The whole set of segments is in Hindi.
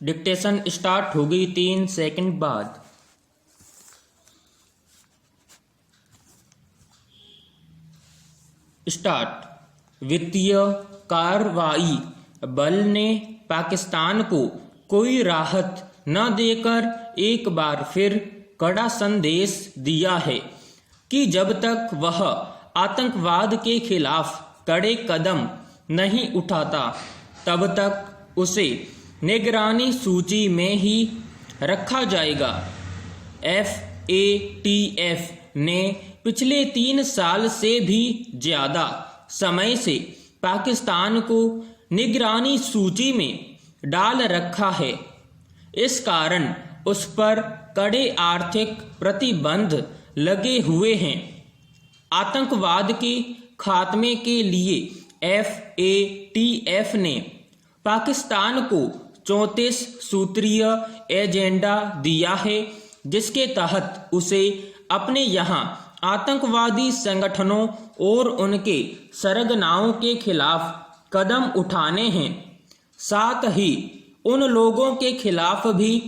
डिक्टेशन स्टार्ट हो गई 3 सेकंड बाद। स्टार्ट। वित्तीय कार्रवाई बल ने पाकिस्तान को कोई राहत न देकर एक बार फिर कड़ा संदेश दिया है कि जब तक वह आतंकवाद के खिलाफ कड़े कदम नहीं उठाता तब तक उसे निगरानी सूची में ही रखा जाएगा। FATF ने पिछले 3 साल से भी ज्यादा समय से पाकिस्तान को निगरानी सूची में डाल रखा है। इस कारण उस पर कड़े आर्थिक प्रतिबंध लगे हुए हैं। आतंकवाद के खात्मे के लिए FATF ने पाकिस्तान को 34 सूत्रीय एजेंडा दिया है, जिसके तहत उसे अपने यहाँ आतंकवादी संगठनों और उनके सरगनाओं के खिलाफ कदम उठाने हैं। साथ ही उन लोगों के खिलाफ भी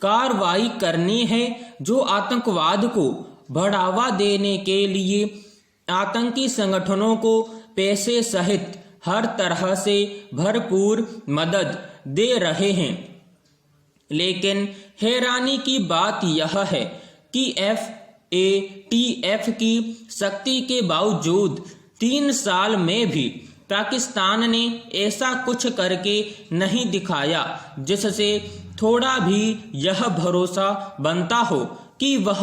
कार्रवाई करनी है जो आतंकवाद को बढ़ावा देने के लिए आतंकी संगठनों को पैसे सहित हर तरह से भरपूर मदद दे रहे हैं। लेकिन हैरानी की बात यह है कि FATF की सख्ती के बावजूद 3 साल में भी पाकिस्तान ने ऐसा कुछ करके नहीं दिखाया जिससे थोड़ा भी यह भरोसा बनता हो कि वह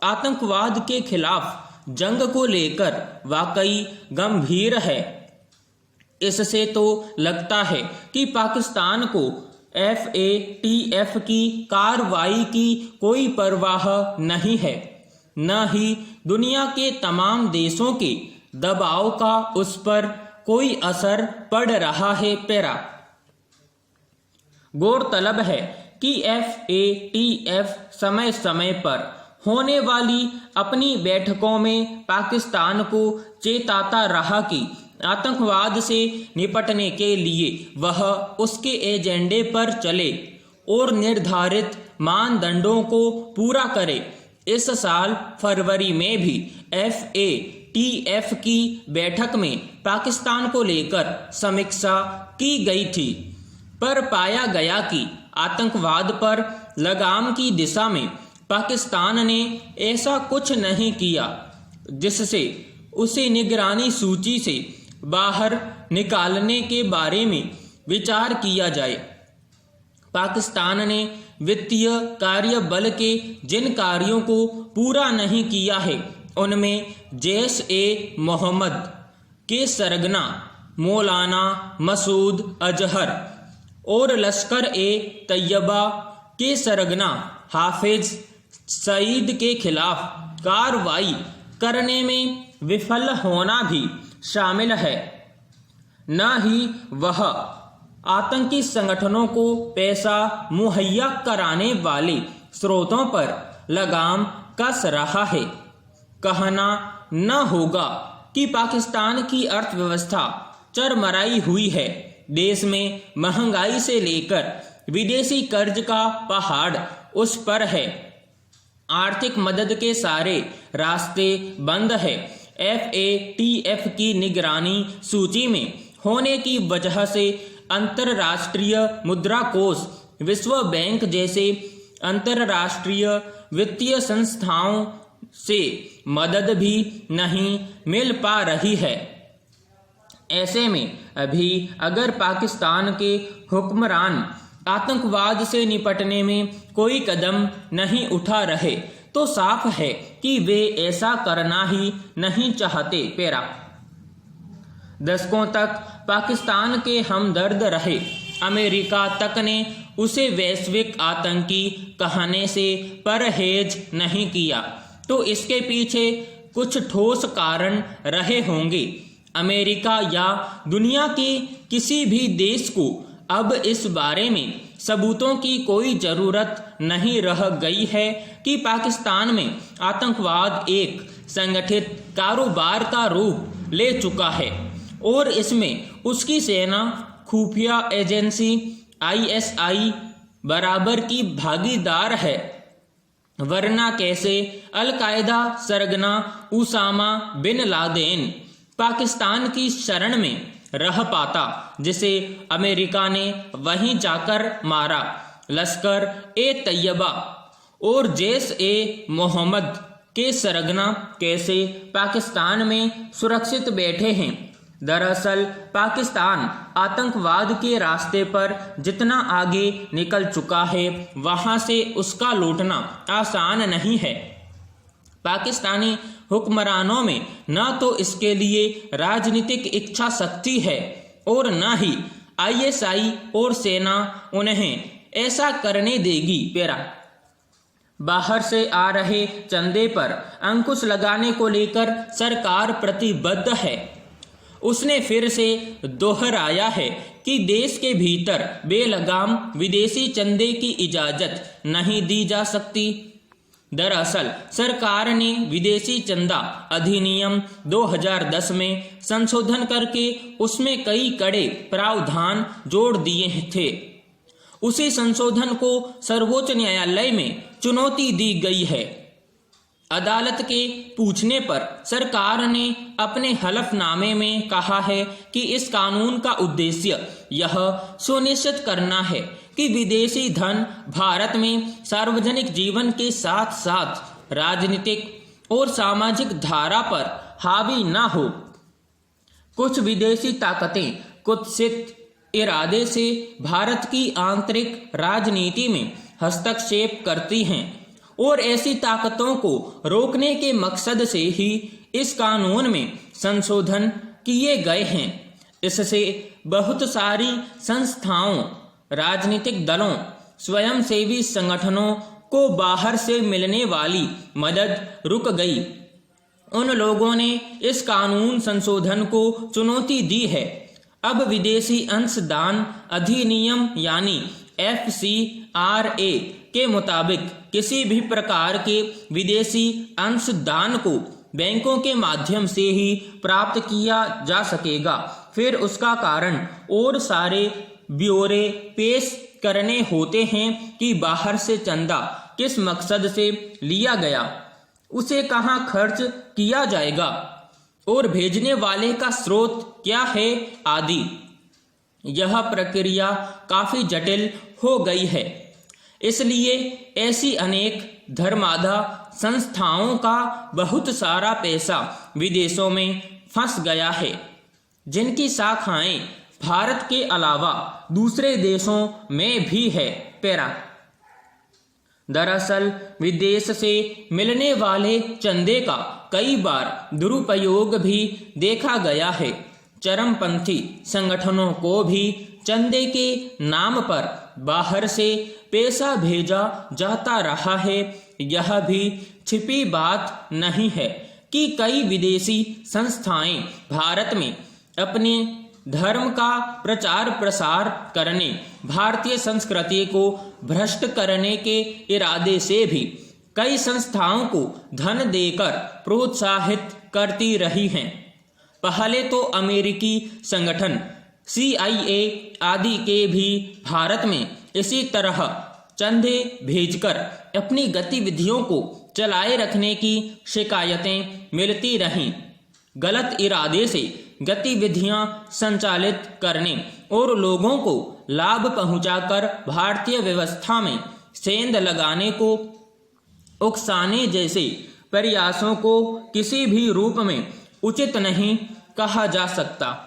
आतंकवाद के खिलाफ जंग को लेकर वाकई गंभीर है। इससे तो लगता है कि पाकिस्तान को FATF की कार्रवाई की कोई परवाह नहीं है, न ही दुनिया के तमाम देशों के दबाव का उस पर कोई असर पड़ रहा है। पैरा गौरतलब है कि FATF समय समय पर होने वाली अपनी बैठकों में पाकिस्तान को चेताता रहा कि आतंकवाद से निपटने के लिए वह उसके एजेंडे पर चले और निर्धारित मानदंडों को पूरा करे। इस साल फरवरी में भी FATF की बैठक में पाकिस्तान को लेकर समीक्षा की गई थी, पर पाया गया कि आतंकवाद पर लगाम की दिशा में पाकिस्तान ने ऐसा कुछ नहीं किया जिससे उसे निगरानी सूची से बाहर निकालने के बारे में विचार किया जाए। पाकिस्तान ने वित्तीय कार्य बल के जिन कार्यों को पूरा नहीं किया है उनमें जैश-ए-मोहम्मद के सरगना मौलाना मसूद अजहर और लश्कर-ए-तैयबा के सरगना हाफिज सईद के खिलाफ कार्रवाई करने में विफल होना भी शामिल है। न ही वह आतंकी संगठनों को पैसा मुहैया कराने वाले स्रोतों पर लगाम कस रहा है। कहना न होगा कि पाकिस्तान की अर्थव्यवस्था चरमराई हुई है। देश में महंगाई से लेकर विदेशी कर्ज का पहाड़ उस पर है। आर्थिक मदद के सारे रास्ते बंद है। FATF की निगरानी सूची में होने की वजह से अंतर्राष्ट्रीय मुद्रा कोष, विश्व बैंक जैसे अंतर्राष्ट्रीय वित्तीय संस्थाओं से मदद भी नहीं मिल पा रही है। ऐसे में अभी अगर पाकिस्तान के हुक्मरान आतंकवाद से निपटने में कोई कदम नहीं उठा रहे तो साफ है कि वे ऐसा करना ही नहीं चाहते। पैरा दशकों तक पाकिस्तान के हमदर्द रहे अमेरिका तक ने उसे वैश्विक आतंकी कहने से परहेज नहीं किया, तो इसके पीछे कुछ ठोस कारण रहे होंगे। अमेरिका या दुनिया के किसी भी देश को अब इस बारे में सबूतों की कोई जरूरत नहीं रह गई है कि पाकिस्तान में आतंकवाद एक संगठित कारोबार का रूप ले चुका है और इसमें उसकी सेना, खुफिया एजेंसी ISI बराबर की भागीदार है, वरना कैसे अल-कायदा सरगना उसामा बिन लादेन पाकिस्तान की शरण में रह पाता, जिसे अमेरिका ने वहीं जाकर मारा। लश्कर ए तैयबा और जैश ए मोहम्मद के सरगना कैसे पाकिस्तान में सुरक्षित बैठे हैं। दरअसल पाकिस्तान आतंकवाद के रास्ते पर जितना आगे निकल चुका है, वहां से उसका लौटना आसान नहीं है। पाकिस्तानी हुक्मरानों में न तो इसके लिए राजनीतिक इच्छा शक्ति है और न ही ISI और सेना उन्हें ऐसा करने देगी। पेरा बाहर से आ रहे चंदे पर अंकुश लगाने को लेकर सरकार प्रतिबद्ध है। उसने फिर से दोहराया है कि देश के भीतर बेलगाम विदेशी चंदे की इजाजत नहीं दी जा सकती। दरअसल सरकार ने विदेशी चंदा अधिनियम 2010 में संशोधन करके उसमें कई कड़े प्रावधान जोड़ दिए थे। उसी संशोधन को सर्वोच्च न्यायालय में चुनौती दी गई है। अदालत के पूछने पर सरकार ने अपने हलफनामे में कहा है कि इस कानून का उद्देश्य यह सुनिश्चित करना है कि विदेशी धन भारत में सार्वजनिक जीवन के साथ साथ राजनीतिक और सामाजिक धारा पर हावी न हो। कुछ विदेशी ताकतें कुत्सित इरादे से भारत की आंतरिक राजनीति में हस्तक्षेप करती हैं और ऐसी ताकतों को रोकने के मकसद से ही इस कानून में संशोधन किए गए हैं। इससे बहुत सारी संस्थाओं, राजनीतिक दलों, स्वयंसेवी संगठनों को बाहर से मिलने वाली मदद रुक गई। उन लोगों ने इस कानून संशोधन को चुनौती दी है। अब विदेशी अंशदान अधिनियम यानी FCRA के मुताबिक किसी भी प्रकार के विदेशी अंशदान को बैंकों के माध्यम से ही प्राप्त किया जा सकेगा। फिर उसका कारण और सारे ब्यौरे पेश करने होते हैं कि बाहर से चंदा किस मकसद से लिया गया, उसे कहां खर्च किया जाएगा और भेजने वाले का स्रोत क्या है आदि। यह प्रक्रिया काफी जटिल हो गई है। इसलिए ऐसी अनेक धर्माधा संस्थाओं का बहुत सारा पैसा विदेशों में फंस गया है, जिनकी शाखाएं भारत के अलावा दूसरे देशों में भी है। पैरा दरअसल विदेश से मिलने वाले चंदे का कई बार दुरुपयोग भी देखा गया है। चरमपंथी संगठनों को भी चंदे के नाम पर बाहर से पैसा भेजा जाता रहा है। यह भी छिपी बात नहीं है कि कई विदेशी संस्थाएं भारत में अपने धर्म का प्रचार प्रसार करने, भारतीय संस्कृति को भ्रष्ट करने के इरादे से भी कई संस्थाओं को धन देकर प्रोत्साहित करती रही हैं। पहले तो अमेरिकी संगठन CIA आदि के भी भारत में इसी तरह चंदे भेजकर अपनी गतिविधियों को चलाए रखने की शिकायतें मिलती रहीं। गलत इरादे से गतिविधियां संचालित करने और लोगों को लाभ पहुंचाकर भारतीय व्यवस्था में सेंध लगाने को उकसाने जैसे प्रयासों को किसी भी रूप में उचित नहीं कहा जा सकता।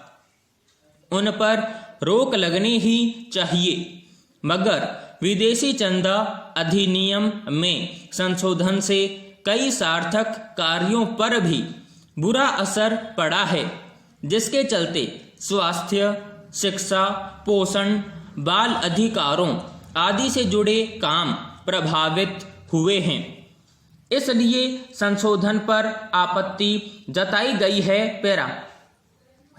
उन पर रोक लगनी ही चाहिए। मगर विदेशी चंदा अधिनियम में संशोधन से कई सार्थक कार्यों पर भी बुरा असर पड़ा है, जिसके चलते स्वास्थ्य, शिक्षा, पोषण, बाल अधिकारों आदि से जुड़े काम प्रभावित हुए हैं। इसलिए संशोधन पर आपत्ति जताई गई है। पैरा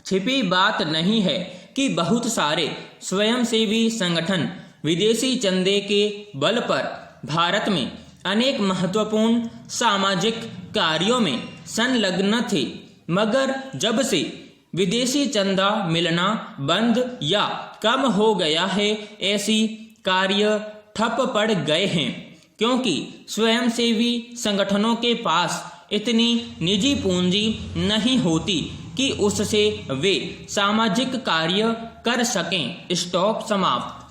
छिपी बात नहीं है कि बहुत सारे स्वयंसेवी संगठन विदेशी चंदे के बल पर भारत में अनेक महत्वपूर्ण सामाजिक कार्यों में संलग्न थे। मगर जब से विदेशी चंदा मिलना बंद या कम हो गया है, ऐसी कार्य ठप पड़ गए हैं, क्योंकि स्वयंसेवी संगठनों के पास इतनी निजी पूंजी नहीं होती कि उससे वे सामाजिक कार्य कर सकें। स्टॉप समाप्त।